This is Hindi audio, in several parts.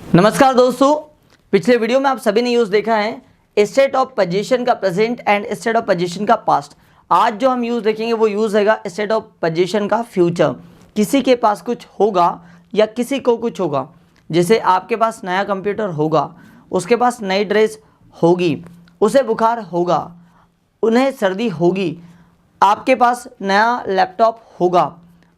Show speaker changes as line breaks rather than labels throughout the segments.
नमस्कार दोस्तों, पिछले वीडियो में आप सभी ने यूज़ देखा है स्टेट ऑफ पोजीशन का present and state of position का पास्ट। आज जो हम यूज़ देखेंगे वो यूज़ हैगा स्टेट ऑफ पोजीशन का फ्यूचर। किसी के पास कुछ होगा या किसी को कुछ होगा, जैसे आपके पास नया कंप्यूटर होगा, उसके पास नई ड्रेस होगी, उसे बुखार होगा, उन्हें सर्दी होगी, आपके पास नया लैपटॉप होगा,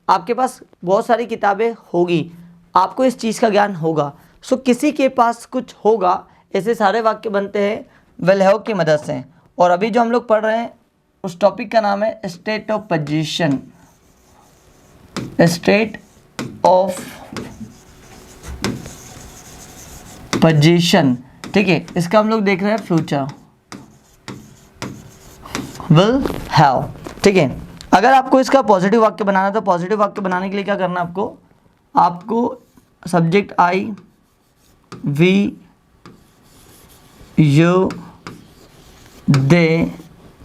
आपके पास बहुत सारी किताबें होगी, आपको इस चीज़ का ज्ञान होगा। सो किसी के पास कुछ होगा, ऐसे सारे वाक्य बनते हैं विल हैव की मदद से। और अभी जो हम लोग पढ़ रहे हैं उस टॉपिक का नाम है state of position. State of position, ठीक है, इसका हम लोग देख रहे हैं फ्यूचर विल हैव। ठीक है, अगर आपको इसका पॉजिटिव वाक्य बनाना है तो पॉजिटिव वाक्य बनाने के लिए क्या करना है आपको सब्जेक्ट आई, वी, यू, दे,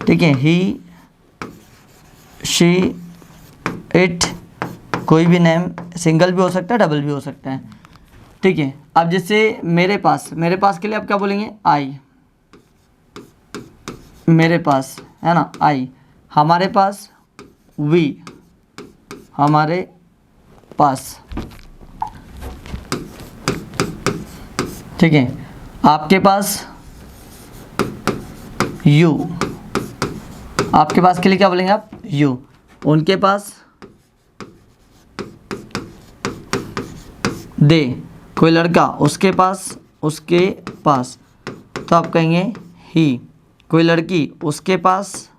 ठीक है, ही, शी, इट, कोई भी नेम सिंगल भी हो सकता है, डबल भी हो सकता है। ठीक है, अब जैसे मेरे पास के लिए आप क्या बोलेंगे? आई, मेरे पास है ना, आई। हमारे पास वी, हमारे पास, ठीक है। आपके पास यू, आपके पास के लिए क्या बोलेंगे आप? यू। उनके पास दे, कोई लड़का, उसके पास तो आप कहेंगे ही। कोई लड़की, उसके पास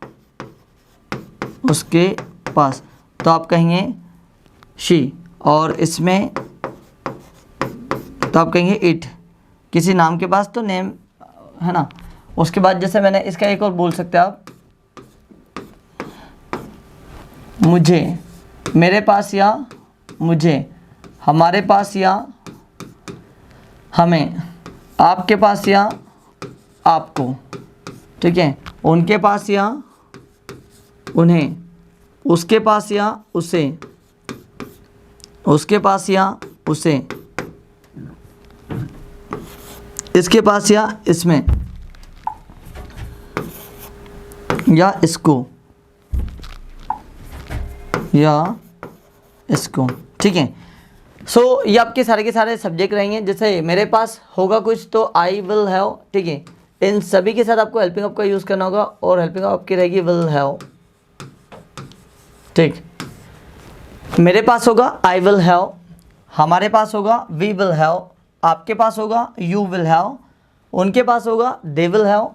तो आप कहेंगे शी। और इसमें तो आप कहेंगे इट। किसी नाम के पास तो नेम है ना। उसके बाद जैसे मैंने इसका एक और बोल सकते हैं आप, मुझे, मेरे पास या मुझे, हमारे पास या हमें, आपके पास या आपको, ठीक है, उनके पास या उन्हें, उसके पास या उसे, उसके पास या उसे, इसके पास या इसमें, या इसको, या इसको, ठीक है। सो ये आपके सारे के सारे सब्जेक्ट रहेंगे। जैसे मेरे पास होगा कुछ तो आई विल हैव, ठीक है। इन सभी के साथ आपको हेल्पिंग ऑफ का यूज़ करना होगा और हेल्पिंग ऑफ आपकी रहेगी विल हैव, ठीक। मेरे पास होगा आई विल हैव, हमारे पास होगा वी विल हैव, आपके पास होगा यू विल हैव, उनके पास होगा दे विल हैव,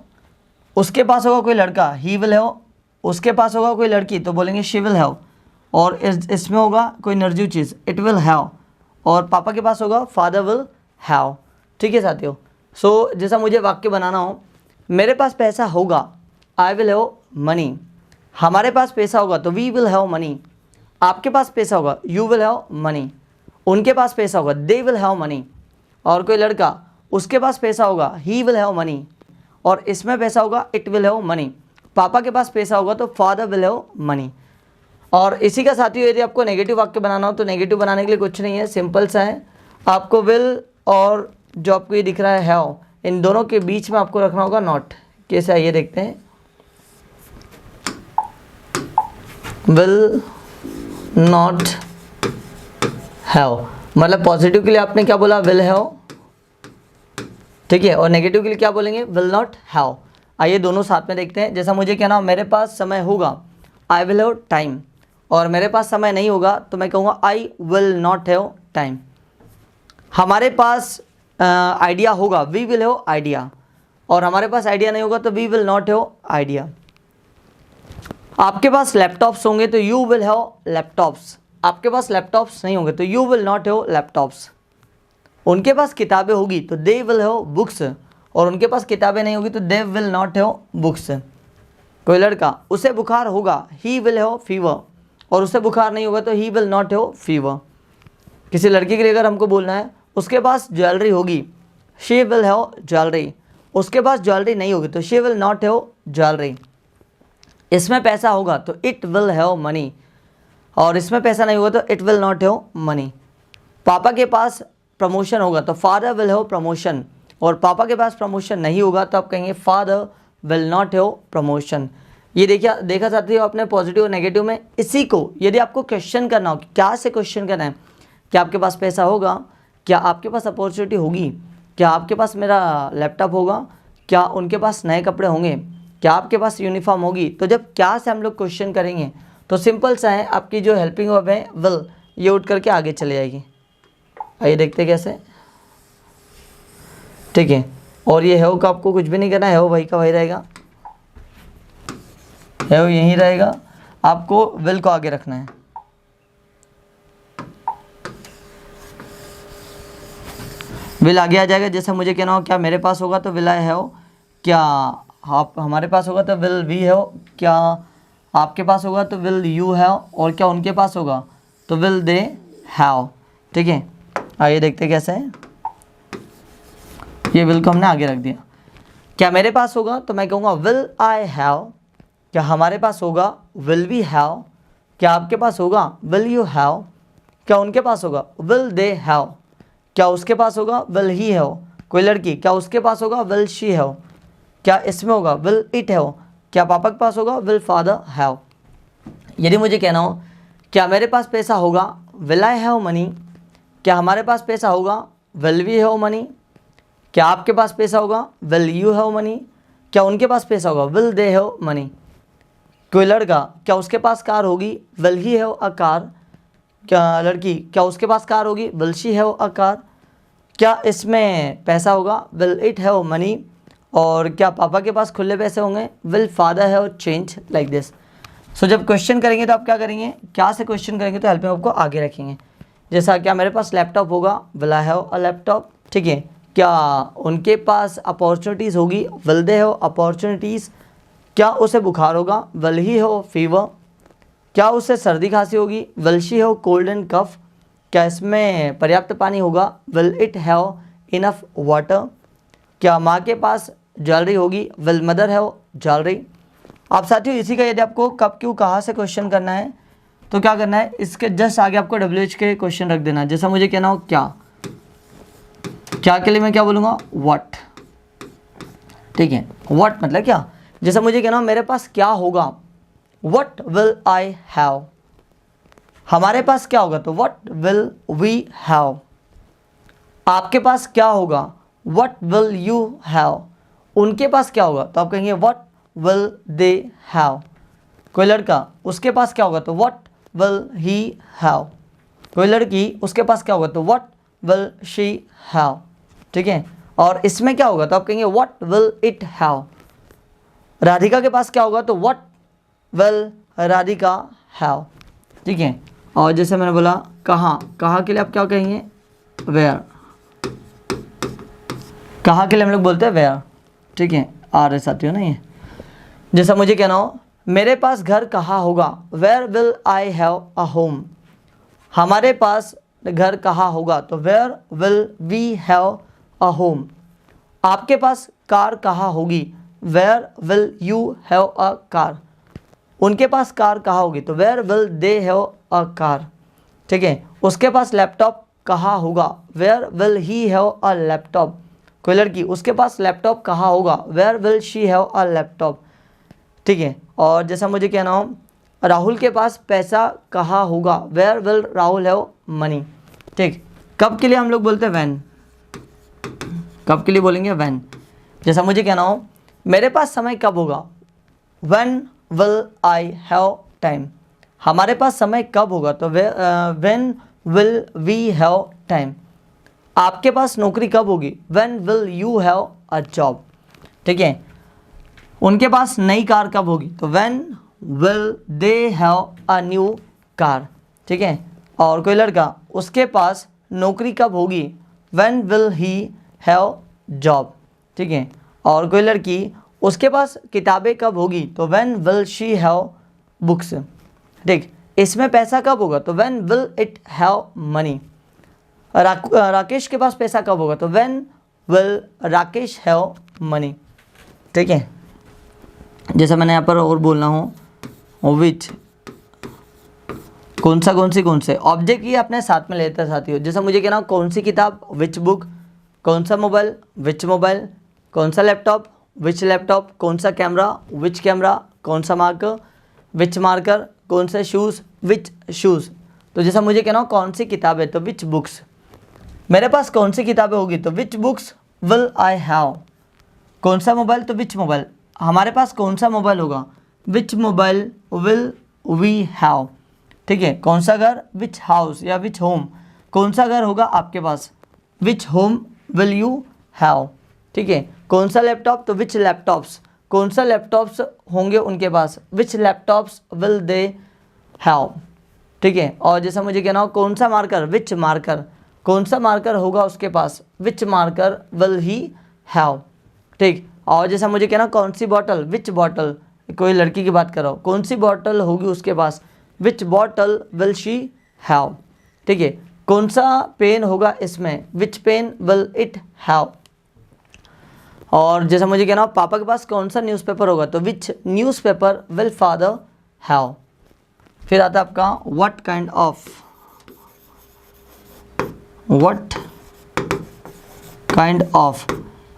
उसके पास होगा कोई लड़का ही विल हैव, उसके पास होगा कोई लड़की तो बोलेंगे शी विल हैव, और इसमें होगा कोई निर्जीव चीज़ इट विल हैव, और पापा के पास होगा फादर विल हैव। ठीक है साथियों। सो जैसा मुझे वाक्य बनाना हो, मेरे पास पैसा होगा आई विल हैव मनी, हमारे पास पैसा होगा तो वी विल हैव मनी, आपके पास पैसा होगा यू विल हैव मनी, उनके पास पैसा होगा दे विल हैव मनी, और कोई लड़का, उसके पास पैसा होगा ही विल हैव मनी, और इसमें पैसा होगा इट विल हैव मनी, पापा के पास पैसा होगा तो फादर विल हैव मनी। और इसी का साथियों यदि आपको नेगेटिव वाक्य बनाना हो तो नेगेटिव बनाने के लिए कुछ नहीं है, सिंपल सा है। आपको विल और जो आपको ये दिख रहा है हैव, इन दोनों के बीच में आपको रखना होगा नॉट। कैसे है ये देखते हैं। विल नॉट हैव, मतलब पॉजिटिव के लिए आपने क्या बोला? विल हैव, ठीक है, और नेगेटिव के लिए क्या बोलेंगे? Will not have. आइए दोनों साथ में देखते हैं। जैसा मुझे कहना, मेरे पास समय होगा आई विल हैव टाइम, और मेरे पास समय नहीं होगा तो मैं कहूँगा I will not have time. हमारे पास आइडिया होगा वी विल हैव आइडिया, और हमारे पास आइडिया नहीं होगा तो we will not have idea. आपके पास लैपटॉप्स होंगे तो यू विल हैव लैपटॉप्स, आपके पास लैपटॉप्स नहीं होंगे तो you will not have laptops. उनके पास किताबें होगी तो दे विल हैव बुक्स, और उनके पास किताबें नहीं होगी तो they will not have books. कोई लड़का, उसे बुखार होगा ही विल हैव फीवर, और उसे बुखार नहीं होगा तो he will not have fever. किसी लड़की के लिए अगर हमको बोलना है, उसके पास ज्वेलरी होगी शी विल हैव ज्वेलरी, उसके पास ज्वेलरी नहीं होगी तो she will not have jewellery. इसमें पैसा होगा तो इट विल हैव मनी, और इसमें पैसा नहीं होगा तो it will not have money. पापा के पास प्रमोशन होगा तो फादर विल हैव प्रमोशन, और पापा के पास प्रमोशन नहीं होगा तो आप कहेंगे father will not have promotion. ये देखा जाती है अपने पॉजिटिव और नेगेटिव में। इसी को यदि आपको क्वेश्चन करना हो, क्या से क्वेश्चन करना है, क्या आपके पास पैसा होगा, क्या आपके पास अपॉर्चुनिटी होगी, क्या आपके पास मेरा लैपटॉप होगा, क्या उनके पास नए कपड़े होंगे, क्या आपके पास यूनिफॉर्म होगी। तो जब क्या से हम लोग क्वेश्चन करेंगे तो सिंपल सा है, आपकी जो हेल्पिंग वर्ब है विल, ये उठ करके आगे चले जाएगी। आइए देखते हैं कैसे, ठीक है। और ये हैव का आपको कुछ भी नहीं करना है, हैव वही का वही रहेगा, हैव यहीं रहेगा, आपको विल को आगे रखना है। विल आगे आ जाएगा। जैसे मुझे कहना हो क्या मेरे पास होगा तो विल आई हैव, क्या आप हमारे पास होगा तो विल वी हैव, क्या आपके पास होगा तो विल यू हैव, और क्या उनके पास होगा तो विल दे हैव, ठीक है। आइए देखते कैसे है। ये विल को हमने आगे रख दिया। क्या मेरे पास होगा तो मैं कहूँगा विल आई हैव, क्या हमारे पास होगा विल वी हैव, क्या आपके पास होगा विल यू हैव, क्या उनके पास होगा विल दे हैव, क्या उसके पास होगा विल ही हैव, कोई लड़की क्या उसके पास होगा विल शी हैव, क्या इसमें होगा विल इट हैव, क्या पापा के पास होगा विल फादर हैव। यदि मुझे कहना हो क्या मेरे पास पैसा होगा विल आई हैव मनी, क्या हमारे पास पैसा होगा विल वी हैव मनी, क्या आपके पास पैसा होगा विल यू हैव मनी, क्या उनके पास पैसा होगा विल दे हैव मनी। कोई लड़का क्या उसके पास कार होगी will he have a car, क्या लड़की क्या उसके पास कार होगी will she have a car, क्या इसमें पैसा होगा विल इट हैव मनी, और क्या पापा के पास खुले पैसे होंगे will father have change, like this. So जब क्वेश्चन करेंगे तो आप क्या करेंगे, क्या से क्वेश्चन करेंगे तो हेल्पिंग वर्ब को आगे रखेंगे। जैसा क्या मेरे पास लैपटॉप होगा will I have a laptop, ठीक है। क्या उनके पास अपॉर्चुनिटीज़ होगी विल दे हैव अपॉर्चुनिटीज़, क्या उसे बुखार होगा विल ही हैव फीवर, क्या उसे सर्दी खांसी होगी will she have cold and cough, क्या इसमें पर्याप्त पानी होगा will it have enough water, क्या माँ के पास ज्वेलरी होगी विल मदर हैव ज्वेलरी। आप साथियों इसी का यदि आपको कब क्यों कहाँ से क्वेश्चन करना है तो क्या करना है, इसके जस्ट आगे आपको WH के क्वेश्चन रख देना है। जैसा मुझे कहना हो क्या, क्या के लिए मैं क्या बोलूँगा व्हाट, ठीक है। व्हाट मतलब क्या, जैसा मुझे कहना हो मेरे पास क्या होगा व्हाट विल आई हैव, हमारे पास क्या होगा तो व्हाट विल वी हैव, आपके पास क्या होगा व्हाट विल यू हैव, उनके पास क्या होगा तो आप कहेंगे व्हाट विल दे हैव। कोई लड़का उसके पास क्या होगा तो व्हाट विल ही हैव, कोई लड़की उसके पास क्या होगा तो व्हाट विल शी हैव, ठीक है। और इसमें क्या होगा तो आप कहेंगे what will it have. Radhika के पास क्या होगा तो व्हाट विल राधिका हैव, ठीक है। और जैसे मैंने बोला कहाँ, कहाँ के लिए आप क्या कहेंगे वेयर, कहाँ के लिए हम लोग बोलते हैं वेयर, ठीक है। आ रहे साथियों ना ये। जैसा मुझे कहना हो मेरे पास घर कहाँ होगा where will I have a home, हमारे पास घर कहाँ होगा तो where will we have a home, आपके पास कार कहाँ होगी where will you have a car, उनके पास कार कहाँ होगी तो where will they have a car, ठीक है। उसके पास लैपटॉप कहाँ होगा where will he have a laptop, कोई लड़की उसके पास लैपटॉप कहाँ होगा where will she have a laptop, ठीक है। और जैसा मुझे कहना हो राहुल के पास पैसा कहाँ होगा where will Rahul have money, ठीक। कब के लिए हम लोग बोलते हैं वैन, कब के लिए बोलेंगे वैन। जैसा मुझे कहना हो मेरे पास समय कब होगा when will I have time, हमारे पास समय कब होगा तो when will we have time, आपके पास नौकरी कब होगी when will you have a job, ठीक है। उनके पास नई कार कब होगी तो when will they have a new car, ठीक है। और कोई लड़का उसके पास नौकरी कब होगी when will he have job, ठीक है। और कोई लड़की उसके पास किताबें कब होगी तो when will she have books, ठीक। इसमें पैसा कब होगा तो when will it have money. Rakesh के पास पैसा कब होगा तो when will Rakesh have money, ठीक है। जैसा मैंने यहाँ पर और बोलना हो विच, कौन से ऑब्जेक्ट ये अपने साथ में लेते हैं साथियों। जैसे मुझे कहना कौन सी किताब, विच बुक, कौन सा मोबाइल, विच मोबाइल, कौन सा लैपटॉप, विच लैपटॉप, कौन सा कैमरा, विच कैमरा, कौन सा मार्कर, विच मार्कर, कौन से शूज़, विच शूज़। तो जैसा मुझे कहना कौन सी किताब है तो विच बुक्स, मेरे पास कौन सी किताबें होगी तो विच बुक्स विल आई हैव, कौन सा मोबाइल तो विच मोबाइल, हमारे पास कौन सा मोबाइल होगा which mobile will we have. ठीक है, कौन सा घर, विच हाउस या विच होम, कौन सा घर होगा आपके पास, विच होम विल यू हैव। ठीक है, कौन सा लैपटॉप तो विच लैपटॉप्स, कौन सा लैपटॉप्स होंगे उनके पास, विच लैपटॉप्स विल दे हैव। ठीक है, और जैसा मुझे कहना हो कौन सा मार्कर, विच मार्कर, कौन सा मार्कर होगा उसके पास, विच मार्कर विल ही हैव। ठीक, और जैसा मुझे कहना कौन सी बॉटल, विच बॉटल, कोई लड़की की बात करो, कौन सी बॉटल होगी उसके पास, विच बॉटल विल शी हैव। ठीक है, कौन सा पेन होगा इसमें, विच पेन विल इट हैव। और जैसा मुझे कहना पापा के पास कौन सा न्यूज़पेपर होगा तो विच न्यूज़पेपर विल फादर हैव। फिर आता है आपका what kind of, what kind of,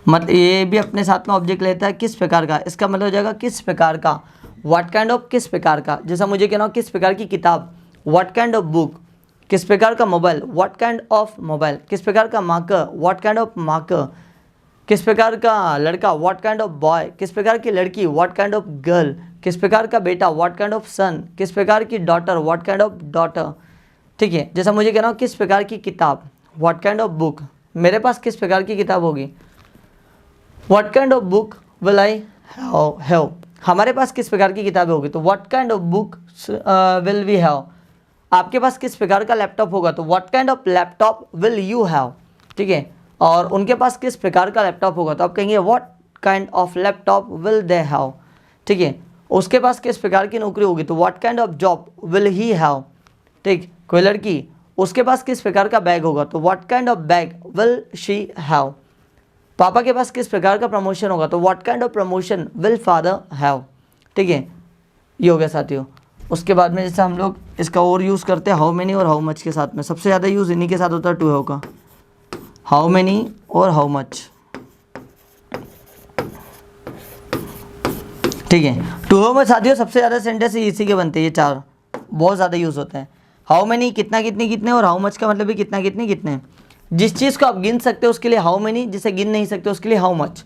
मतलब ये भी अपने साथ में ऑब्जेक्ट लेता है किस प्रकार का, इसका मतलब हो जाएगा किस प्रकार का। व्हाट काइंड ऑफ किस प्रकार का, जैसा मुझे कहना किस प्रकार की किताब, व्हाट काइंड ऑफ बुक, किस प्रकार का mobile, what kind of mobile, किस प्रकार का marker, what kind of marker, किस प्रकार का लड़का, व्हाट काइंड ऑफ बॉय, किस प्रकार की लड़की, व्हाट काइंड ऑफ गर्ल, किस प्रकार का बेटा, व्हाट काइंड ऑफ सन, किस प्रकार की daughter, what kind of daughter. ठीक है, जैसा मुझे कहना किस प्रकार की किताब, व्हाट काइंड ऑफ बुक, मेरे पास किस प्रकार की किताब होगी, what kind of book will I have, हमारे पास किस प्रकार की किताबें होगी तो what kind of book will we have. आपके पास किस प्रकार का लैपटॉप होगा तो what kind of laptop will you have. ठीक है, और उनके पास किस प्रकार का लैपटॉप होगा तो आप कहेंगे what kind of laptop will they have. ठीक है, उसके पास किस प्रकार की नौकरी होगी तो what kind of job will he have. ठीक, कोई लड़की उसके पास किस प्रकार का बैग होगा तो what kind of bag will she have. पापा के पास किस प्रकार का प्रमोशन होगा तो what kind of promotion will father have. ठीक है, ये हो गया साथियों। उसके बाद में जैसे हम लोग इसका और यूज़ करते हैं हाउ मेनी और हाउ मच के साथ में, सबसे ज़्यादा यूज़ इन्हीं के साथ होता है टू हैव का, हाउ मेनी और हाउ मच। ठीक है, टू हैव में साथियों सबसे ज़्यादा सेंटेंस इसी के बनते हैं, ये चार बहुत ज़्यादा यूज़ होते हैं। हाउ मेनी कितना कितने कितने, और हाउ मच का मतलब भी कितना कितने कितने। जिस चीज़ को आप गिन सकते हो उसके लिए हाउ मेनी, जिसे गिन नहीं सकते उसके लिए हाउ मच।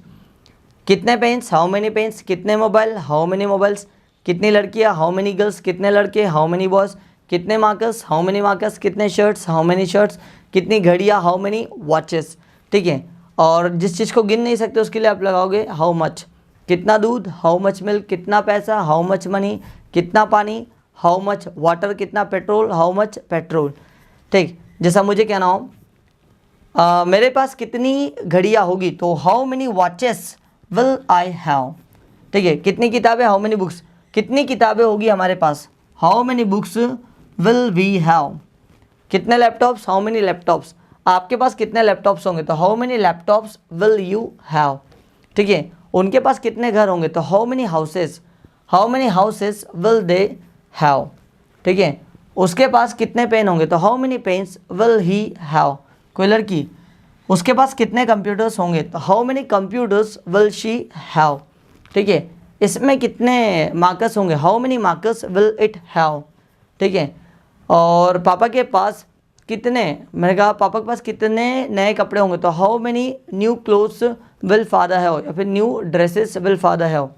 कितने पेन्स, हाउ मेनी पेन्स, कितने मोबाइल, हाउ मेनी मोबाइल्स, कितनी लड़कियां, हाउ मेनी गर्ल्स, कितने लड़के, हाउ मेनी बॉयज़, कितने मार्कर्स, हाउ मेनी मार्कर्स, कितने शर्ट्स, हाउ मेनी शर्ट्स, कितनी घड़ियां, हाउ मेनी वॉचेस। ठीक है, और जिस चीज़ को गिन नहीं सकते उसके लिए आप लगाओगे हाउ मच। कितना दूध, हाउ मच मिल्क, कितना पैसा, हाउ मच मनी, कितना पानी, हाउ मच वाटर, कितना पेट्रोल, हाउ मच पेट्रोल। ठीक, जैसा मुझे कहना हो मेरे पास कितनी घड़ियाँ होगी तो how many watches will I have. ठीक है, कितनी किताबें, हाउ मेनी बुक्स, कितनी किताबें होगी हमारे पास, how many books will we have. कितने लैपटॉप्स, हाउ मेनी लैपटॉप्स, आपके पास कितने लैपटॉप्स होंगे तो how many laptops will you have. ठीक है, उनके पास कितने घर होंगे तो how many houses, how many houses will they have. ठीक है, उसके पास कितने पेन होंगे तो how many pens will he have. कोई लड़की उसके पास कितने कंप्यूटर्स होंगे तो how many computers will she have. ठीक है, इसमें कितने मार्कर्स होंगे, how many markers will it have. ठीक है, और पापा के पास कितने, मैंने कहा पापा के पास कितने नए कपड़े होंगे तो how many new clothes will father have, या फिर new dresses will father have.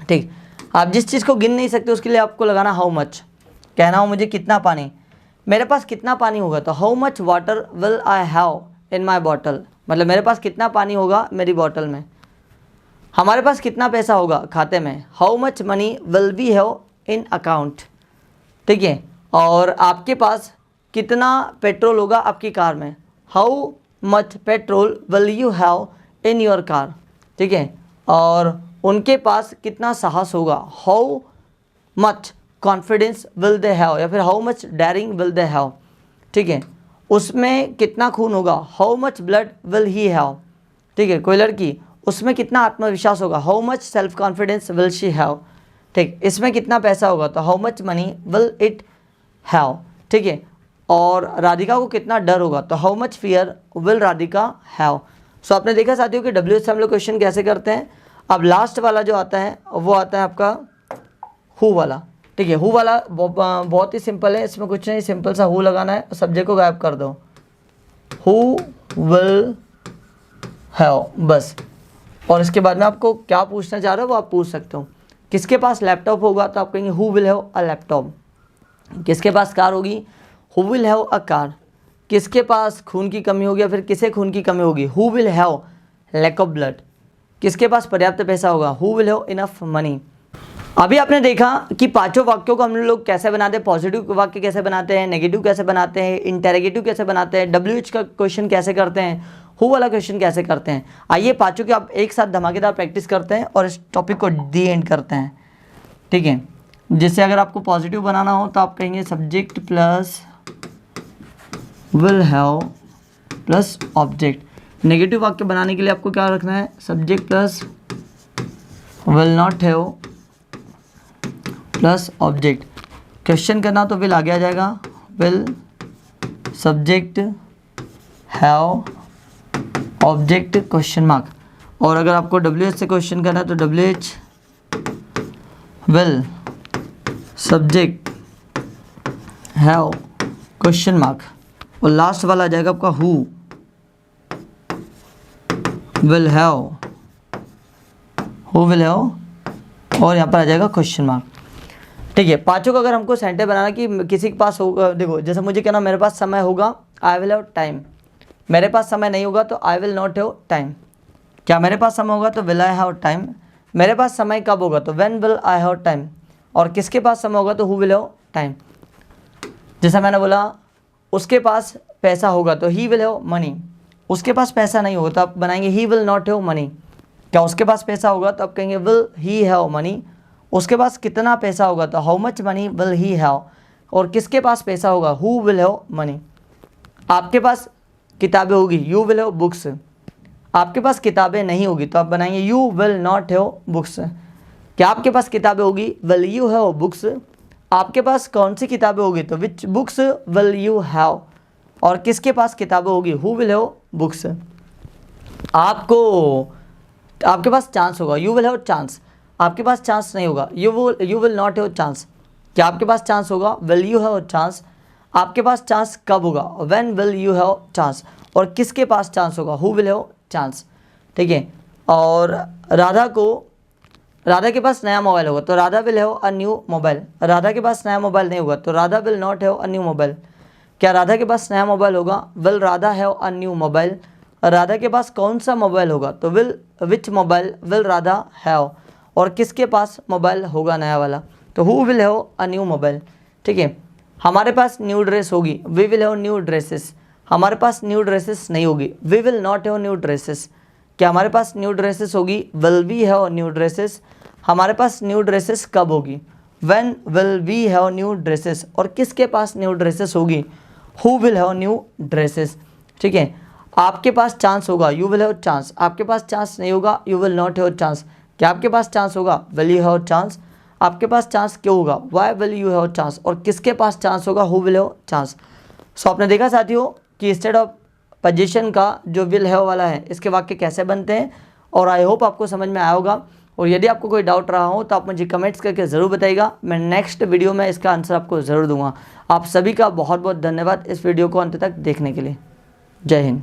ठीक, आप जिस चीज़ को गिन नहीं सकते उसके लिए आपको लगाना हाउ मच। कहना हो मुझे कितना पानी, मेरे पास कितना पानी होगा तो how much water will I have in my bottle, मतलब मेरे पास कितना पानी होगा मेरी बॉटल में। हमारे पास कितना पैसा होगा खाते में, how much money will we have in account. ठीक है, और आपके पास कितना पेट्रोल होगा आपकी कार में, how much petrol will you have in your car. ठीक है, और उनके पास कितना साहस होगा, how much confidence will they have, या फिर how much daring will they have. ठीक है, उसमें कितना खून होगा, how much blood will he have. ठीक है, कोई लड़की उसमें कितना आत्मविश्वास होगा, how much self confidence will she have. ठीक, इसमें कितना पैसा होगा तो how much money will it have, ठीक है। और राधिका को कितना डर होगा, तो how much fear will Radhika have. So आपने देखा साथियों कि WH से हम लोग क्वेश्चन कैसे करते हैं। अब लास्ट वाला जो आता है वो आता है आपका हु वाला, ठीक है। हु वाला बहुत ही सिंपल है, इसमें कुछ नहीं, सिंपल सा हु लगाना है, सब्जेक्ट को गायब कर दो, हु विल हैव, बस। और इसके बाद में आपको क्या पूछना चाह रहे हो वो आप पूछ सकते हो। किसके पास लैपटॉप होगा, तो आप कहेंगे who will have a laptop. किसके पास कार होगी, who will have a car. किसके पास खून की कमी होगी या फिर किसे खून की कमी होगी, who will have lack of blood. किसके पास पर्याप्त पैसा होगा, who will have enough money. अभी आपने देखा कि पांचों वाक्यों को हम लोग कैसे बनाते हैं, पॉजिटिव वाक्य कैसे बनाते हैं, नेगेटिव कैसे बनाते हैं, इंटेरोगेटिव कैसे बनाते हैं, WH का क्वेश्चन कैसे करते हैं, हु वाला क्वेश्चन कैसे करते हैं। आइए पांचों की आप एक साथ धमाकेदार प्रैक्टिस करते हैं और इस टॉपिक को दी एंड करते हैं, ठीक है। जिससे अगर आपको पॉजिटिव बनाना हो तो आप कहेंगे subject plus will have plus object. Negative वाक्य बनाने के लिए आपको क्या रखना है, subject plus will not have plus object. Question करना तो विल आगे आ जाएगा, will subject have object question mark. और अगर आपको WH से क्वेश्चन करना है तो WH will subject have question mark. और लास्ट वाला आ जाएगा आपका हु विल हैव और यहाँ पर आ जाएगा क्वेश्चन मार्क, ठीक है। पांचों का अगर हमको सेंटेंस बनाना कि किसी के पास होगा, देखो जैसे मुझे कहना मेरे पास समय होगा, आई विल हैव टाइम। मेरे पास समय नहीं होगा तो आई विल नॉट हैव टाइम। क्या मेरे पास समय होगा तो विल आई हैव टाइम। मेरे पास समय कब होगा तो when will I have time. और किसके पास समय होगा तो हु विल हैव टाइम। जैसा मैंने बोला उसके पास पैसा होगा तो ही विल हैव मनी। उसके पास पैसा नहीं होगा तो आप बनाएंगे he will not have money. क्या उसके पास पैसा होगा तो आप कहेंगे विल ही हैव मनी। उसके पास कितना पैसा होगा तो how much money will he have. और किसके पास पैसा होगा, हु विल हैव मनी। आपके पास किताबें होगी, यू विल हैव बुक्स। आपके पास किताबें नहीं होगी तो आप बनाएंगे you will not have books. क्या आपके पास किताबें होगी, विल यू हैव बुक्स। आपके पास कौन सी किताबें होगी तो विच बुक्स विल यू हैव। और किसके पास किताबें होगी, हु विल हैव बुक्स। आपके पास चांस होगा, यू विल हैव चांस। आपके पास चांस नहीं होगा, you will not have chance. क्या आपके पास चांस होगा, विल यू हैव चांस। आपके पास चांस कब होगा, when will you have chance. और किसके पास चांस होगा, हु विल हैव चांस, ठीक है। और राधा के पास नया मोबाइल होगा तो Radha will have a new mobile. Radha के पास नया मोबाइल नहीं होगा तो Radha will not have a new mobile. क्या राधा के पास नया मोबाइल होगा, will Radha have a new mobile. Radha के पास कौन सा मोबाइल होगा तो विच मोबाइल विल राधा हैव। और किसके पास मोबाइल होगा नया वाला तो who will have a new mobile, ठीक है। हमारे पास न्यू ड्रेस होगी, we will have new dresses. हमारे पास न्यू ड्रेसेस नहीं होगी, we will not have new dresses. क्या हमारे पास न्यू ड्रेसेस होगी, will we have new dresses. हमारे पास न्यू ड्रेसेस कब होगी, when will we have new dresses. और किसके पास न्यू ड्रेसेस होगी, who will have new dresses, ठीक है। आपके पास चांस होगा, यू विल हैव चांस। आपके पास चांस नहीं होगा, you will not have chance. क्या आपके पास चांस होगा, विल यू हैव चांस। आपके पास चांस क्यों होगा, why will you have chance. और किसके पास चांस होगा, who will have chance. So आपने देखा साथियों कि इंस्टेड ऑफ पोजीशन का जो विल हैव वाला है इसके वाक्य कैसे बनते हैं। और आई होप आपको समझ में आया होगा। और यदि आपको कोई डाउट रहा हो तो आप मुझे कमेंट्स करके ज़रूर बताइएगा। मैं नेक्स्ट वीडियो में इसका आंसर आपको ज़रूर दूंगा। आप सभी का बहुत बहुत धन्यवाद इस वीडियो को अंत तक देखने के लिए। जय हिंद।